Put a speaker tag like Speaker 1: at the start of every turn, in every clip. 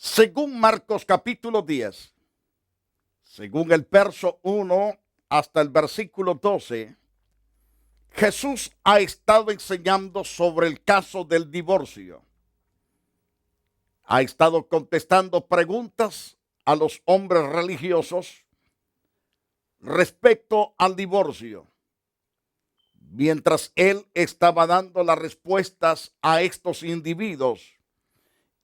Speaker 1: Según Marcos capítulo 10, según el verso 1 hasta el versículo 12, Jesús ha estado enseñando sobre el caso del divorcio. Ha estado contestando preguntas a los hombres religiosos respecto al divorcio. Mientras él estaba dando las respuestas a estos individuos,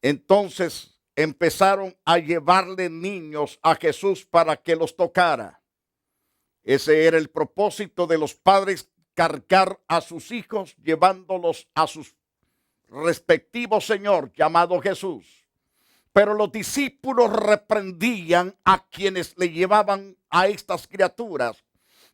Speaker 1: entonces empezaron a llevarle niños a Jesús para que los tocara. Ese era el propósito de los padres, cargar a sus hijos, llevándolos a sus respectivos Señor llamado Jesús. Pero los discípulos reprendían a quienes le llevaban a estas criaturas.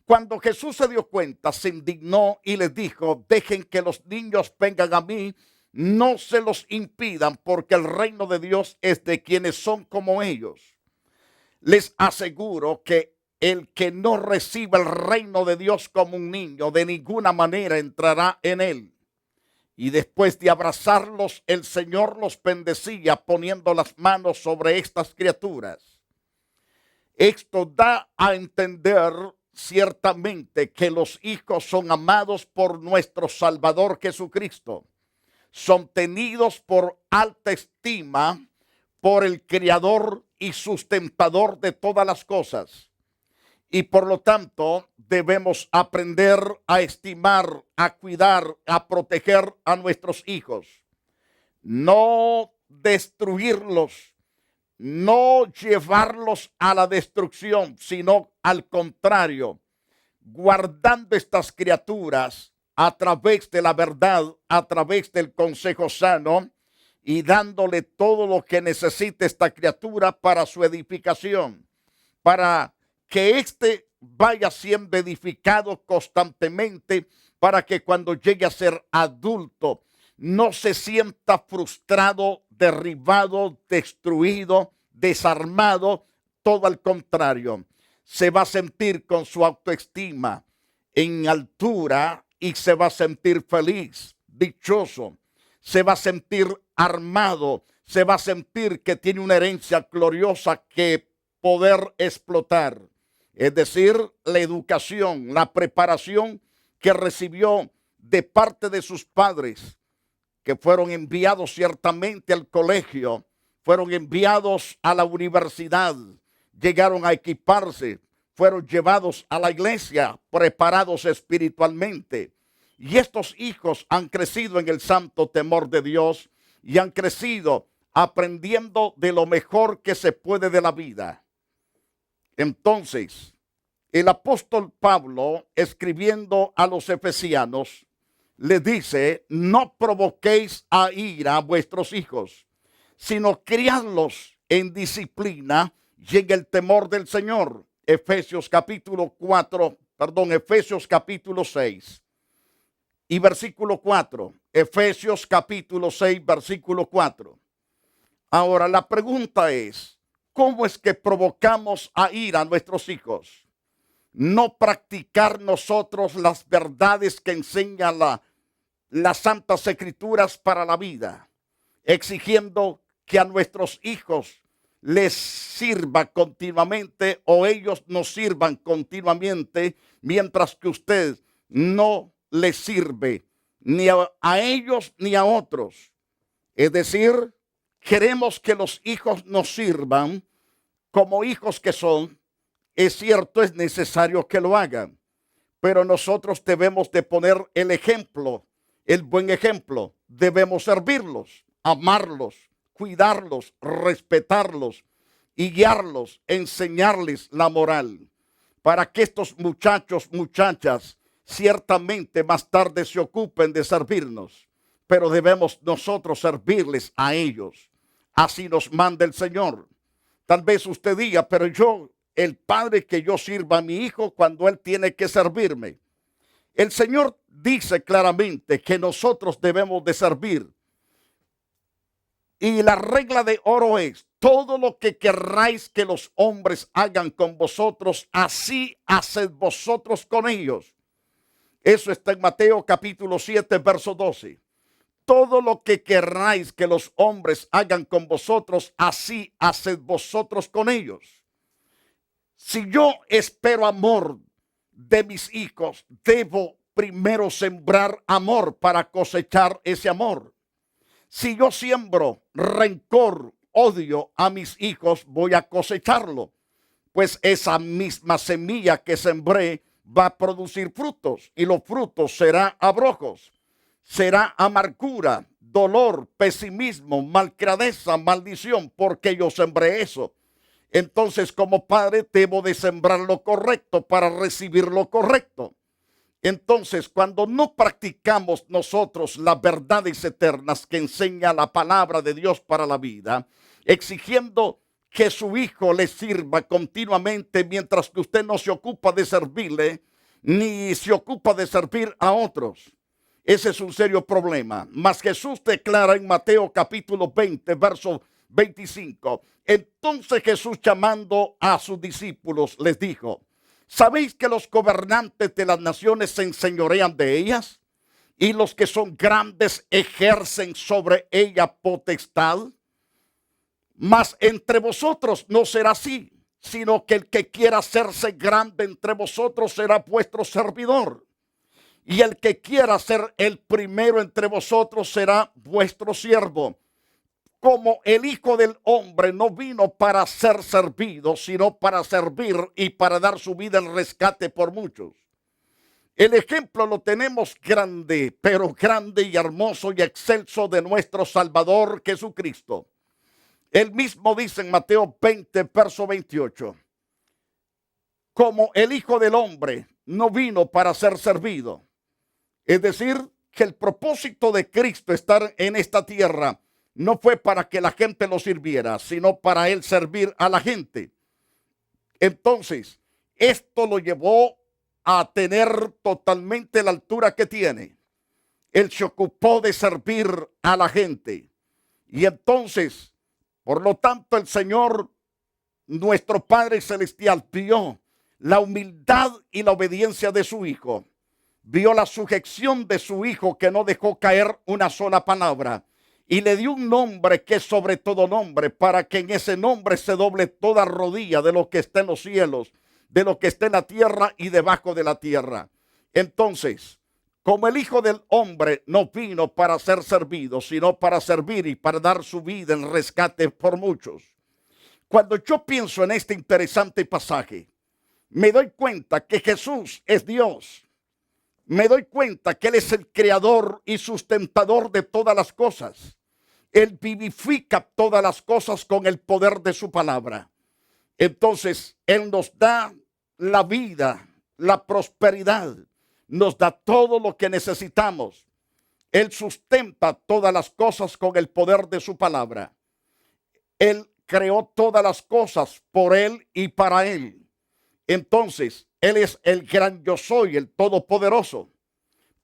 Speaker 1: Cuando Jesús se dio cuenta, se indignó y les dijo: dejen que los niños vengan a mí, no se los impidan, porque el reino de Dios es de quienes son como ellos. Les aseguro que el que no reciba el reino de Dios como un niño, de ninguna manera entrará en él. Y después de abrazarlos, el Señor los bendecía poniendo las manos sobre estas criaturas. Esto da a entender ciertamente que los hijos son amados por nuestro Salvador Jesucristo. Son tenidos por alta estima por el Creador y sustentador de todas las cosas. Y por lo tanto debemos aprender a estimar, a cuidar, a proteger a nuestros hijos. No destruirlos, no llevarlos a la destrucción, sino al contrario, guardando estas criaturas a través de la verdad, a través del consejo sano y dándole todo lo que necesita esta criatura para su edificación, para que éste vaya siendo edificado constantemente, para que cuando llegue a ser adulto no se sienta frustrado, derribado, destruido, desarmado. Todo al contrario, se va a sentir con su autoestima en altura y se va a sentir feliz, dichoso, se va a sentir armado, se va a sentir que tiene una herencia gloriosa que poder explotar. Es decir, la educación, la preparación que recibió de parte de sus padres, que fueron enviados ciertamente al colegio, fueron enviados a la universidad, llegaron a equiparse, fueron llevados a la iglesia, preparados espiritualmente. Y estos hijos han crecido en el santo temor de Dios y han crecido aprendiendo de lo mejor que se puede de la vida. Entonces, el apóstol Pablo, escribiendo a los efesianos, le dice: no provoquéis a ira a vuestros hijos, sino criadlos en disciplina y en el temor del Señor. Efesios capítulo 6 y versículo 4. Efesios capítulo 6, versículo 4. Ahora la pregunta es: ¿cómo es que provocamos a ira a nuestros hijos? No practicar nosotros las verdades que enseñan las santas escrituras para la vida, exigiendo que a nuestros hijos les sirva continuamente o ellos nos sirvan continuamente, mientras que usted no les sirve ni a ellos ni a otros. Es decir, queremos que los hijos nos sirvan como hijos que son. Es cierto, es necesario que lo hagan, pero nosotros debemos de poner el ejemplo, el buen ejemplo. Debemos servirlos, amarlos, cuidarlos, respetarlos y guiarlos, enseñarles la moral, para que estos muchachos, muchachas, ciertamente más tarde se ocupen de servirnos, pero debemos nosotros servirles a ellos. Así nos manda el Señor. Tal vez usted diga: pero el padre, que yo sirva a mi hijo cuando él tiene que servirme. El Señor dice claramente que nosotros debemos de servir. Y la regla de oro es: todo lo que querráis que los hombres hagan con vosotros, así haced vosotros con ellos. Eso está en Mateo capítulo 7, verso 12. todo lo que querráis que los hombres hagan con vosotros, así haced vosotros con ellos. Si yo espero amor de mis hijos, debo primero sembrar amor para cosechar ese amor. Si yo siembro rencor, odio a mis hijos, voy a cosecharlo, pues esa misma semilla que sembré va a producir frutos, y los frutos serán abrojos, será amargura, dolor, pesimismo, malcriadeza, maldición, porque yo sembré eso. Entonces, como padre, debo de sembrar lo correcto para recibir lo correcto. Entonces, cuando no practicamos nosotros las verdades eternas que enseña la palabra de Dios para la vida, exigiendo que su hijo le sirva continuamente mientras que usted no se ocupa de servirle, ni se ocupa de servir a otros, ese es un serio problema. Mas Jesús declara en Mateo capítulo 20, verso 25. Entonces Jesús, llamando a sus discípulos, les dijo: ¿sabéis que los gobernantes de las naciones se enseñorean de ellas? Y los que son grandes ejercen sobre ella potestad. Mas entre vosotros no será así, sino que el que quiera hacerse grande entre vosotros será vuestro servidor. Y el que quiera ser el primero entre vosotros será vuestro siervo. Como el Hijo del Hombre no vino para ser servido, sino para servir y para dar su vida en rescate por muchos. El ejemplo lo tenemos grande, pero grande y hermoso y excelso de nuestro Salvador Jesucristo. Él mismo dice en Mateo 20, verso 28, como el Hijo del Hombre no vino para ser servido. Es decir, que el propósito de Cristo estar en esta tierra no fue para que la gente lo sirviera, sino para él servir a la gente. Entonces, esto lo llevó a tener totalmente la altura que tiene. Él se ocupó de servir a la gente. Y entonces, por lo tanto, el Señor, nuestro Padre Celestial, vio la humildad y la obediencia de su Hijo. Vio la sujeción de su Hijo, que no dejó caer una sola palabra. Y le dio un nombre que es sobre todo nombre, para que en ese nombre se doble toda rodilla de lo que está en los cielos, de lo que está en la tierra y debajo de la tierra. Entonces, como el Hijo del Hombre no vino para ser servido, sino para servir y para dar su vida en rescate por muchos. Cuando yo pienso en este interesante pasaje, me doy cuenta que Jesús es Dios. Me doy cuenta que Él es el creador y sustentador de todas las cosas. Él vivifica todas las cosas con el poder de su palabra. Entonces, Él nos da la vida, la prosperidad, nos da todo lo que necesitamos. Él sustenta todas las cosas con el poder de su palabra. Él creó todas las cosas por Él y para Él. Entonces, Él es el gran yo soy, el todopoderoso.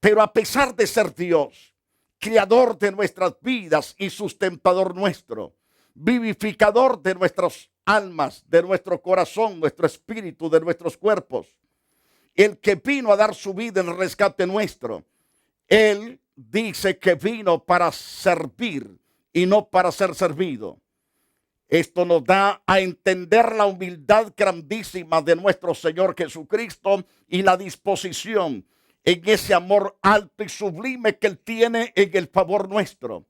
Speaker 1: Pero a pesar de ser Dios, creador de nuestras vidas y sustentador nuestro, vivificador de nuestras almas, de nuestro corazón, nuestro espíritu, de nuestros cuerpos, el que vino a dar su vida en rescate nuestro, Él dice que vino para servir y no para ser servido. Esto nos da a entender la humildad grandísima de nuestro Señor Jesucristo y la disposición en ese amor alto y sublime que Él tiene en el favor nuestro.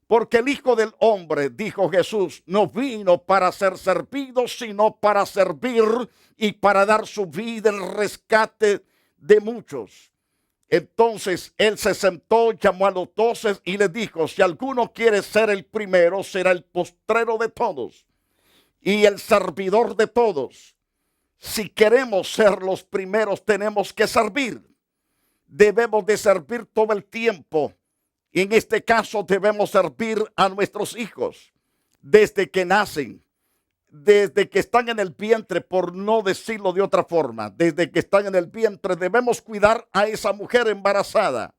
Speaker 1: Porque el Hijo del Hombre, dijo Jesús, no vino para ser servido, sino para servir y para dar su vida en rescate de muchos. Entonces Él se sentó, llamó a los 12 y les dijo: si alguno quiere ser el primero, será el postrero de todos y el servidor de todos. Si queremos ser los primeros, tenemos que servir. Debemos de servir todo el tiempo. Y en este caso debemos servir a nuestros hijos desde que nacen, desde que están en el vientre, por no decirlo de otra forma. Desde que están en el vientre debemos cuidar a esa mujer embarazada.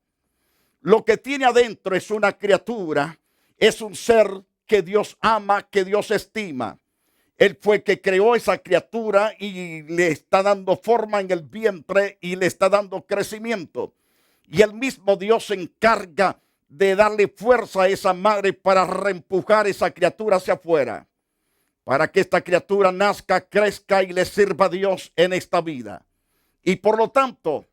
Speaker 1: Lo que tiene adentro es una criatura, es un ser que Dios ama, que Dios estima. Él fue que creó esa criatura y le está dando forma en el vientre y le está dando crecimiento. Y el mismo Dios se encarga de darle fuerza a esa madre para reempujar esa criatura hacia afuera, para que esta criatura nazca, crezca y le sirva a Dios en esta vida. Y por lo tanto,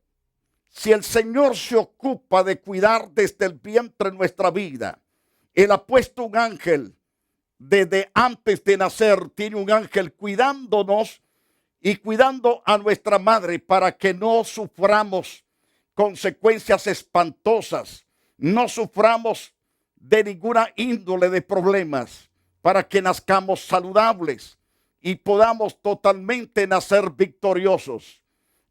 Speaker 1: si el Señor se ocupa de cuidar desde el vientre nuestra vida, Él ha puesto un ángel desde antes de nacer, tiene un ángel cuidándonos y cuidando a nuestra madre para que no suframos consecuencias espantosas, no suframos de ninguna índole de problemas, para que nazcamos saludables y podamos totalmente nacer victoriosos.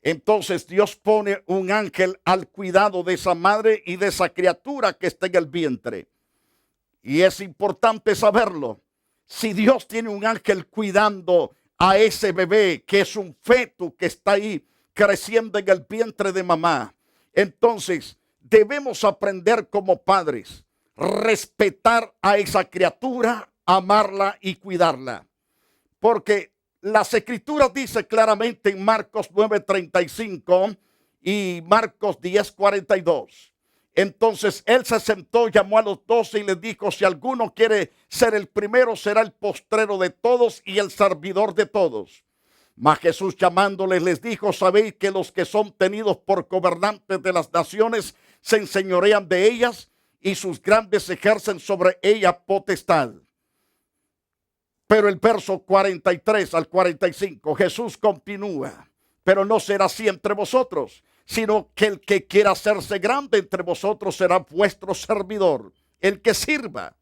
Speaker 1: Entonces Dios pone un ángel al cuidado de esa madre y de esa criatura que está en el vientre. Y es importante saberlo. Si Dios tiene un ángel cuidando a ese bebé, que es un feto que está ahí creciendo en el vientre de mamá, entonces debemos aprender como padres, respetar a esa criatura, amarla y cuidarla. Porque las escrituras dicen claramente en Marcos 9:35 y Marcos 10:42. Entonces él se sentó, llamó a los 12 y les dijo: si alguno quiere ser el primero, será el postrero de todos y el servidor de todos. Mas Jesús llamándoles les dijo: sabéis que los que son tenidos por gobernantes de las naciones se enseñorean de ellas, y sus grandes ejercen sobre ella potestad. Pero el verso 43 al 45, Jesús continúa: pero no será así entre vosotros, sino que el que quiera hacerse grande entre vosotros será vuestro servidor, el que sirva.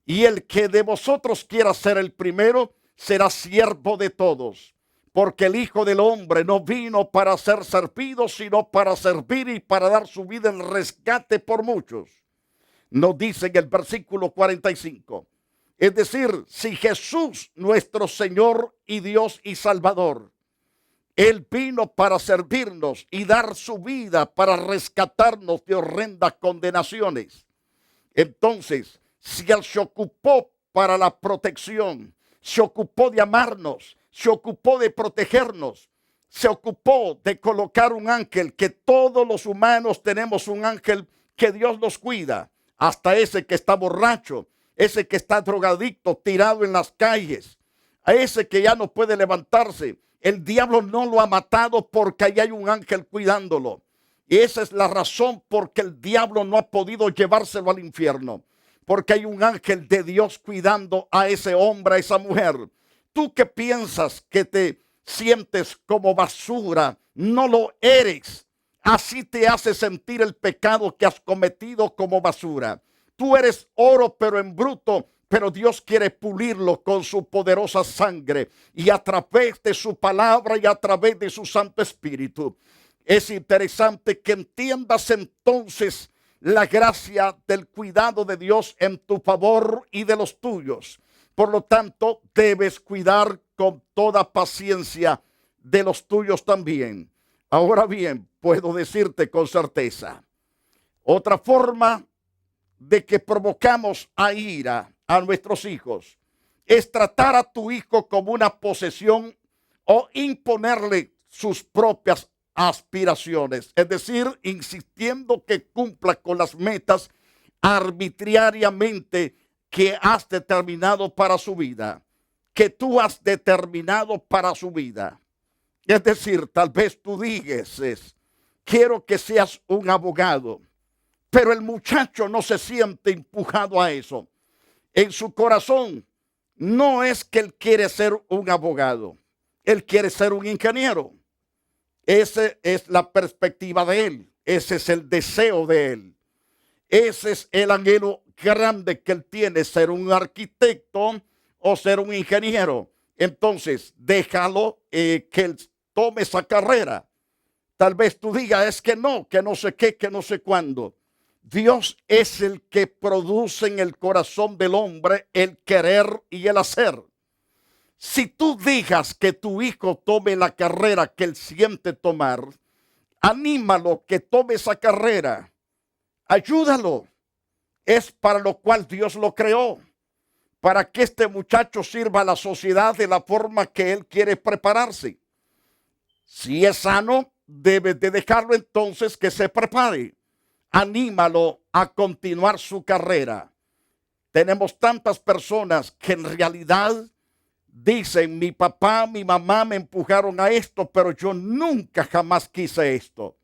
Speaker 1: Y el que de vosotros quiera ser el primero será siervo de todos. Porque el Hijo del Hombre no vino para ser servido, sino para servir y para dar su vida en rescate por muchos. Nos dice en el versículo 45. Es decir, si Jesús, nuestro Señor y Dios y Salvador, Él vino para servirnos y dar su vida para rescatarnos de horrendas condenaciones. Entonces, si Él se ocupó para la protección, se ocupó de amarnos, se ocupó de protegernos, se ocupó de colocar un ángel, que todos los humanos tenemos un ángel que Dios nos cuida, hasta ese que está borracho, ese que está drogadicto, tirado en las calles, a ese que ya no puede levantarse. El diablo no lo ha matado porque ahí hay un ángel cuidándolo. Y esa es la razón por que el diablo no ha podido llevárselo al infierno. Porque hay un ángel de Dios cuidando a ese hombre, a esa mujer. Tú que piensas que te sientes como basura, no lo eres. Así te hace sentir el pecado que has cometido como basura. Tú eres oro pero en bruto, pero Dios quiere pulirlo con su poderosa sangre y a través de su palabra y a través de su Santo Espíritu. Es interesante que entiendas entonces la gracia del cuidado de Dios en tu favor y de los tuyos. Por lo tanto, debes cuidar con toda paciencia de los tuyos también. Ahora bien, puedo decirte con certeza, otra forma de que provocamos a ira a nuestros hijos es tratar a tu hijo como una posesión o imponerle sus propias aspiraciones, es decir, insistiendo que cumpla con las metas arbitrariamente que has determinado para su vida, que tú has determinado para su vida. Es decir, tal vez tú digas, quiero que seas un abogado, pero el muchacho no se siente empujado a eso. En su corazón no es que él quiere ser un abogado, él quiere ser un ingeniero. Esa es la perspectiva de él, ese es el deseo de él, ese es el anhelo grande que él tiene, ser un arquitecto o ser un ingeniero. Entonces déjalo que él tome esa carrera. Tal vez tú digas, es que no sé qué, que no sé cuándo. Dios es el que produce en el corazón del hombre el querer y el hacer. Si tú dejas que tu hijo tome la carrera que él siente tomar, anímalo que tome esa carrera. Ayúdalo. Es para lo cual Dios lo creó. Para que este muchacho sirva a la sociedad de la forma que él quiere prepararse. Si es sano, debes de dejarlo entonces que se prepare. Anímalo a continuar su carrera. Tenemos tantas personas que en realidad dicen, mi papá, mi mamá me empujaron a esto, pero yo nunca jamás quise esto.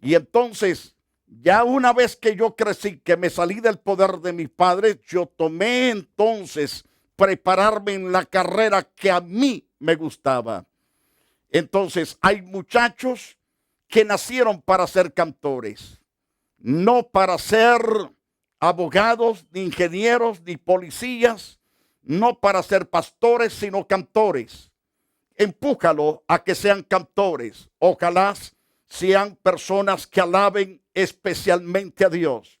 Speaker 1: Y entonces, ya una vez que yo crecí, que me salí del poder de mis padres, yo tomé entonces prepararme en la carrera que a mí me gustaba. Entonces, hay muchachos que nacieron para ser cantores, no para ser abogados, ni ingenieros, ni policías, no para ser pastores, sino cantores. Empújalo a que sean cantores. Ojalá sean personas que alaben especialmente a Dios.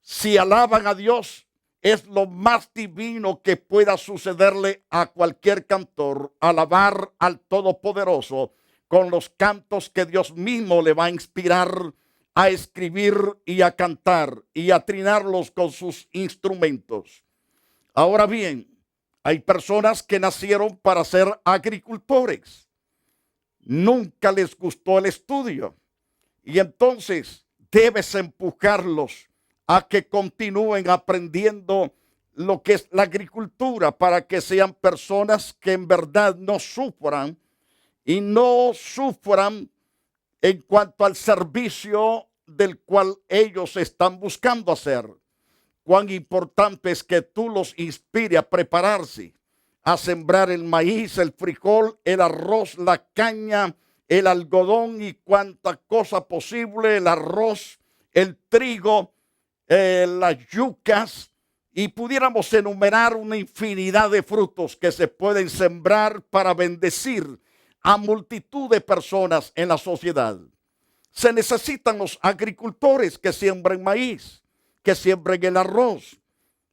Speaker 1: Si alaban a Dios, es lo más divino que pueda sucederle a cualquier cantor, alabar al Todopoderoso con los cantos que Dios mismo le va a inspirar a escribir y a cantar y a trinarlos con sus instrumentos. Ahora bien, hay personas que nacieron para ser agricultores. Nunca les gustó el estudio. Y entonces debes empujarlos a que continúen aprendiendo lo que es la agricultura para que sean personas que en verdad no sufran y no sufran en cuanto al servicio del cual ellos están buscando hacer. Cuán importante es que tú los inspires a prepararse, a sembrar el maíz, el frijol, el arroz, la caña, el algodón y cuanta cosa posible, el arroz, el trigo, las yucas, y pudiéramos enumerar una infinidad de frutos que se pueden sembrar para bendecir a multitud de personas en la sociedad. Se necesitan los agricultores que siembren maíz, que siembren el arroz,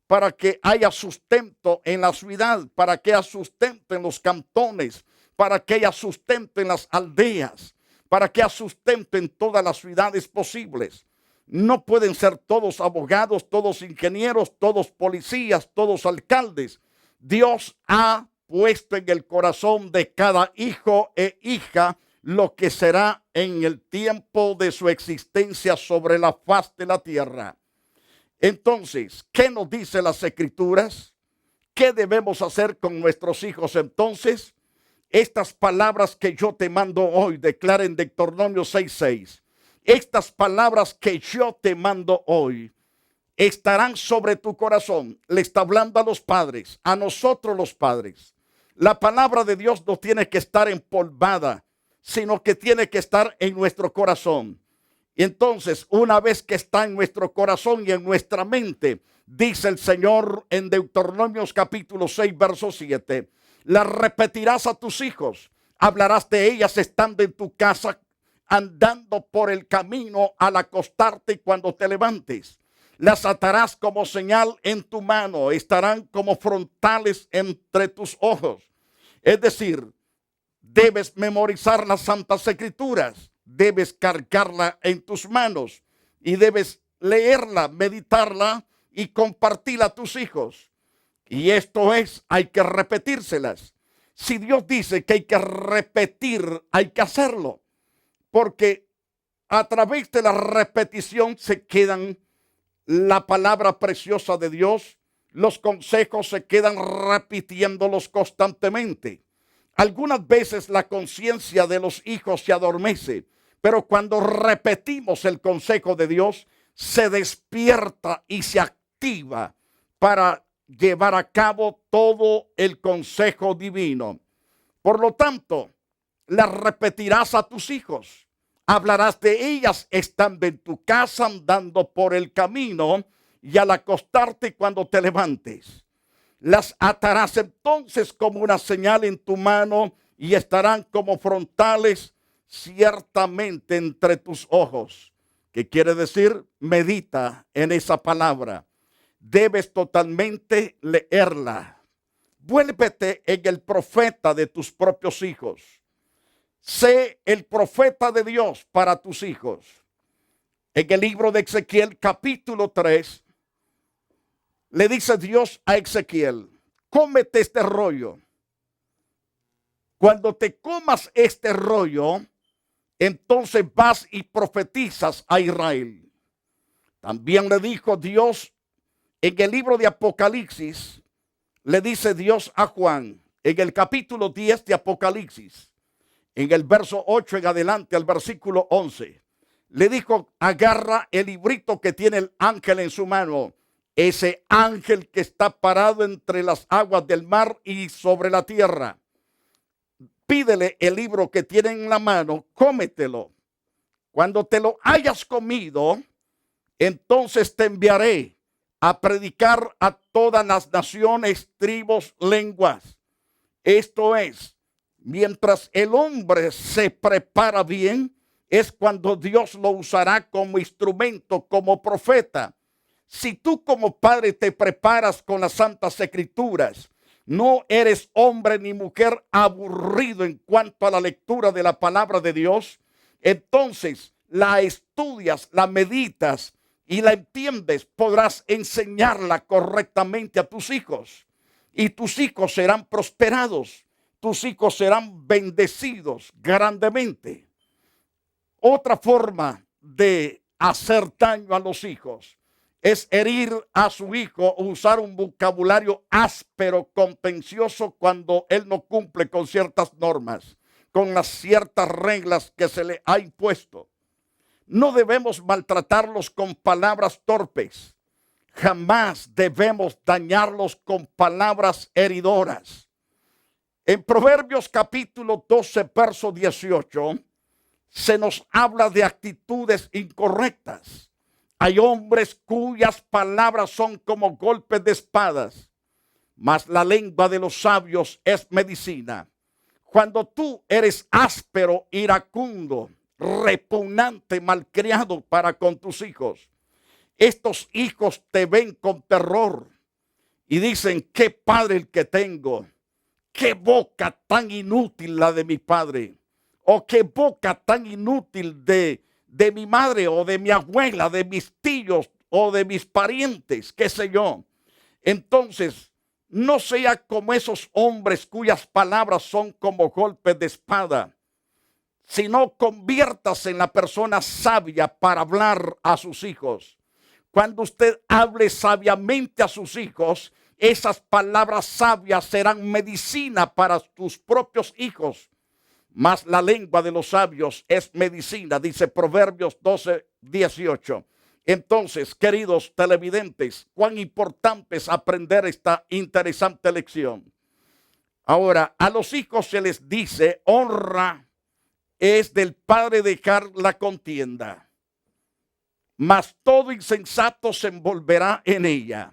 Speaker 1: para que haya sustento en la ciudad, para que haya sustento en los cantones, para que haya sustento en las aldeas, para que haya sustento en todas las ciudades posibles. No pueden ser todos abogados, todos ingenieros, todos policías, todos alcaldes. Dios ha puesto en el corazón de cada hijo e hija lo que será en el tiempo de su existencia sobre la faz de la tierra. Entonces, ¿qué nos dicen las Escrituras? ¿Qué debemos hacer con nuestros hijos entonces? Estas palabras que yo te mando hoy, declara en Deuteronomio 6:6. Estas palabras que yo te mando hoy estarán sobre tu corazón. Le está hablando a los padres, a nosotros los padres. La palabra de Dios no tiene que estar empolvada, sino que tiene que estar en nuestro corazón. Y entonces, una vez que está en nuestro corazón y en nuestra mente, dice el Señor en Deuteronomio capítulo 6, verso 7, las repetirás a tus hijos, hablarás de ellas estando en tu casa, andando por el camino al acostarte y cuando te levantes. Las atarás como señal en tu mano, estarán como frontales entre tus ojos. Es decir, debes memorizar las Santas Escrituras. Debes cargarla en tus manos y debes leerla, meditarla y compartirla a tus hijos. Y esto es, hay que repetírselas. Si Dios dice que hay que repetir, hay que hacerlo. Porque a través de la repetición se quedan la palabra preciosa de Dios. Los consejos se quedan repitiéndolos constantemente. Algunas veces la conciencia de los hijos se adormece, pero cuando repetimos el consejo de Dios, se despierta y se activa para llevar a cabo todo el consejo divino. Por lo tanto, las repetirás a tus hijos. Hablarás de ellas estando en tu casa, andando por el camino y al acostarte cuando te levantes. Las atarás entonces como una señal en tu mano y estarán como frontales ciertamente entre tus ojos. ¿Qué quiere decir? Medita en esa palabra. Debes totalmente leerla. Vuélvete en el profeta de tus propios hijos. Sé el profeta de Dios para tus hijos. En el libro de Ezequiel capítulo 3, le dice Dios a Ezequiel, cómete este rollo. Cuando te comas este rollo, entonces vas y profetizas a Israel. También le dijo Dios en el libro de Apocalipsis, le dice Dios a Juan, en el capítulo 10 de Apocalipsis, en el verso 8 en adelante al versículo 11, le dijo, agarra el librito que tiene el ángel en su mano, ese ángel que está parado entre las aguas del mar y sobre la tierra. Pídele el libro que tiene en la mano, cómetelo. Cuando te lo hayas comido, entonces te enviaré a predicar a todas las naciones, tribus, lenguas. Esto es, mientras el hombre se prepara bien, es cuando Dios lo usará como instrumento, como profeta. Si tú como padre te preparas con las Santas Escrituras, no eres hombre ni mujer aburrido en cuanto a la lectura de la palabra de Dios, entonces la estudias, la meditas y la entiendes, podrás enseñarla correctamente a tus hijos. Y tus hijos serán prosperados, tus hijos serán bendecidos grandemente. Otra forma de hacer daño a los hijos es herir a su hijo, usar un vocabulario áspero, contencioso cuando él no cumple con ciertas normas, con las ciertas reglas que se le ha impuesto. No debemos maltratarlos con palabras torpes. Jamás debemos dañarlos con palabras heridoras. En Proverbios capítulo 12, verso 18, se nos habla de actitudes incorrectas. Hay hombres cuyas palabras son como golpes de espadas, mas la lengua de los sabios es medicina. Cuando tú eres áspero, iracundo, repugnante, malcriado para con tus hijos, estos hijos te ven con terror y dicen, qué padre el que tengo, qué boca tan inútil la de mi padre, o qué boca tan inútil de mi madre o de mi abuela, de mis tíos o de mis parientes, qué sé yo. Entonces, no sea como esos hombres cuyas palabras son como golpes de espada, sino conviértase en la persona sabia para hablar a sus hijos. Cuando usted hable sabiamente a sus hijos, esas palabras sabias serán medicina para tus propios hijos. Mas la lengua de los sabios es medicina, dice Proverbios 12, 18. Entonces, queridos televidentes, cuán importante es aprender esta interesante lección. Ahora, a los hijos se les dice, honra es del padre dejar la contienda, mas todo insensato se envolverá en ella.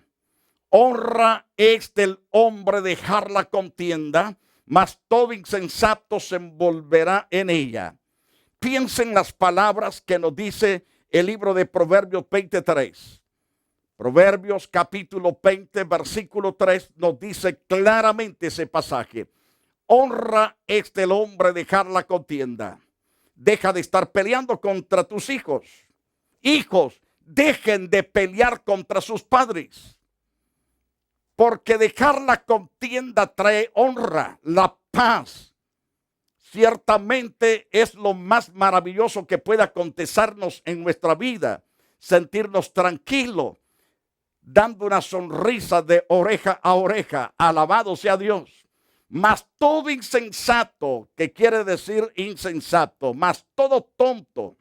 Speaker 1: Honra es del hombre dejar la contienda, mas todo insensato se envolverá en ella. Piensen las palabras que nos dice el libro de Proverbios 23. Proverbios capítulo 20, versículo 3 nos dice claramente ese pasaje. Honra es del hombre dejar la contienda. Deja de estar peleando contra tus hijos. Hijos, dejen de pelear contra sus padres. Porque dejar la contienda trae honra, la paz. Ciertamente es lo más maravilloso que puede acontecernos en nuestra vida. Sentirnos tranquilos, dando una sonrisa de oreja a oreja. Alabado sea Dios. Mas todo insensato, que quiere decir insensato, mas todo tonto.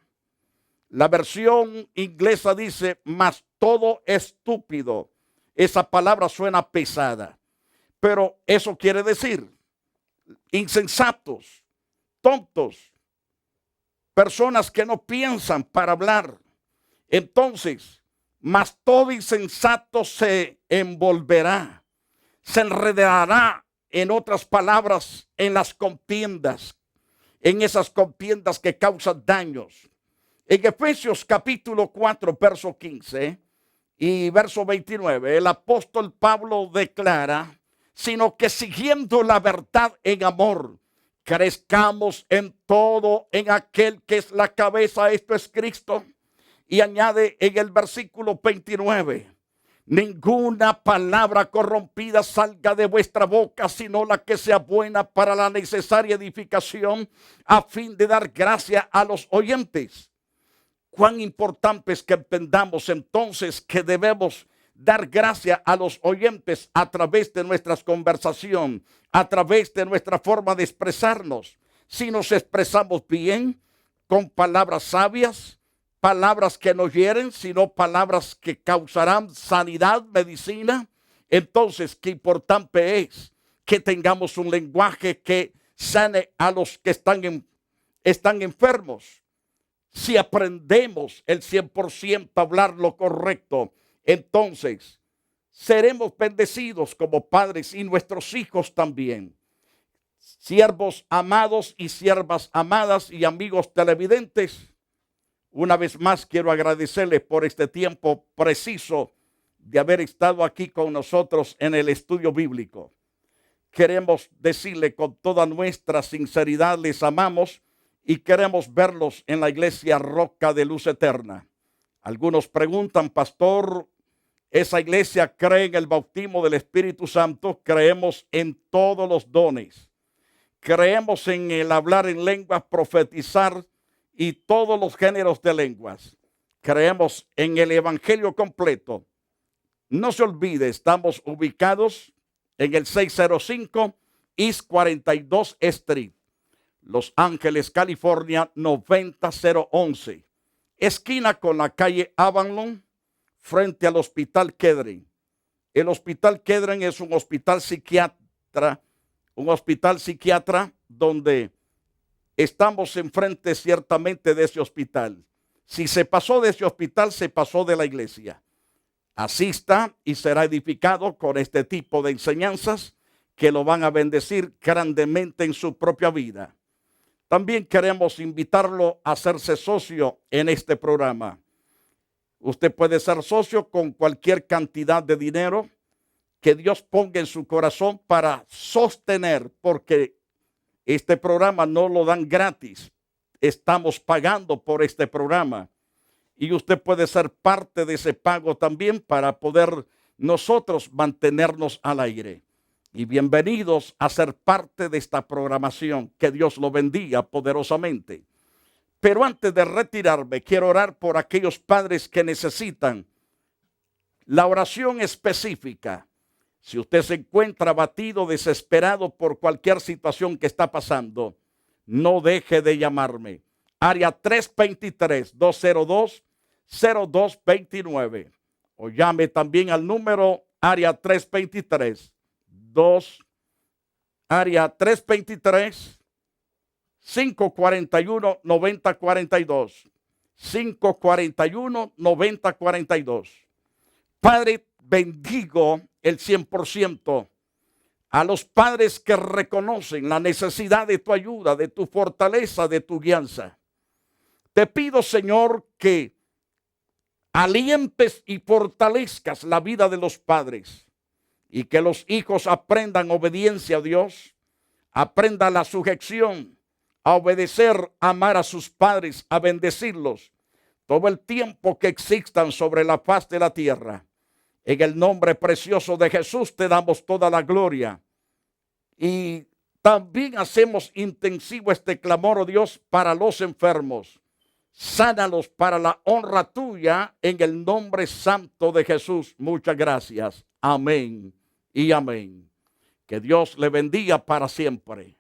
Speaker 1: La versión inglesa dice, mas todo estúpido. Esa palabra suena pesada, pero eso quiere decir insensatos, tontos, personas que no piensan para hablar. Entonces, mas todo insensato se envolverá, se enredará, en otras palabras, en las contiendas, en esas contiendas que causan daños. En Efesios capítulo 4, verso 15 y verso 29, el apóstol Pablo declara, sino que siguiendo la verdad en amor, crezcamos en todo en aquel que es la cabeza, esto es Cristo. Y añade en el versículo 29, ninguna palabra corrompida salga de vuestra boca, sino la que sea buena para la necesaria edificación, a fin de dar gracia a los oyentes. cuán importante es que entendamos entonces que debemos dar gracias a los oyentes a través de nuestras conversaciones, a través de nuestra forma de expresarnos. Si nos expresamos bien, con palabras sabias, palabras que no hieren, sino palabras que causarán sanidad, medicina, entonces qué importante es que tengamos un lenguaje que sane a los que están enfermos. Si aprendemos el 100% a hablar lo correcto, entonces seremos bendecidos como padres y nuestros hijos también. Siervos amados y siervas amadas y amigos televidentes, una vez más quiero agradecerles por este tiempo preciso de haber estado aquí con nosotros en el estudio bíblico. Queremos decirle con toda nuestra sinceridad, les amamos y queremos verlos en la iglesia Roca de Luz Eterna. Algunos preguntan, pastor, ¿esa iglesia cree en el bautismo del Espíritu Santo? Creemos en todos los dones. Creemos en el hablar en lenguas, profetizar y todos los géneros de lenguas. Creemos en el evangelio completo. No se olvide, estamos ubicados en el 605 East 42 Street, Los Ángeles, California, 90011. Esquina con la calle Avalon, frente al Hospital Kedren. El Hospital Kedren es un hospital psiquiatra donde estamos enfrente ciertamente de ese hospital. Si se pasó de ese hospital, se pasó de la iglesia. Asista y será edificado con este tipo de enseñanzas que lo van a bendecir grandemente en su propia vida. También queremos invitarlo a hacerse socio en este programa. Usted puede ser socio con cualquier cantidad de dinero que Dios ponga en su corazón para sostener, porque este programa no lo dan gratis. Estamos pagando por este programa. Y usted puede ser parte de ese pago también para poder nosotros mantenernos al aire. Y bienvenidos a ser parte de esta programación. Que Dios lo bendiga poderosamente. Pero antes de retirarme, quiero orar por aquellos padres que necesitan la oración específica. Si usted se encuentra abatido, desesperado por cualquier situación que está pasando, no deje de llamarme. Área 323-202-0229. O llame también al número área 541-9042. 541-9042. Padre, bendigo el 100% a los padres que reconocen la necesidad de tu ayuda, de tu fortaleza, de tu guianza. Te pido, Señor, que alientes y fortalezcas la vida de los padres y que los hijos aprendan obediencia a Dios, aprendan la sujeción, a obedecer, a amar a sus padres, a bendecirlos todo el tiempo que existan sobre la faz de la tierra. En el nombre precioso de Jesús te damos toda la gloria. Y también hacemos intensivo este clamor, oh Dios, para los enfermos. Sánalos para la honra tuya en el nombre santo de Jesús. Muchas gracias. Amén y amén. Que Dios le bendiga para siempre.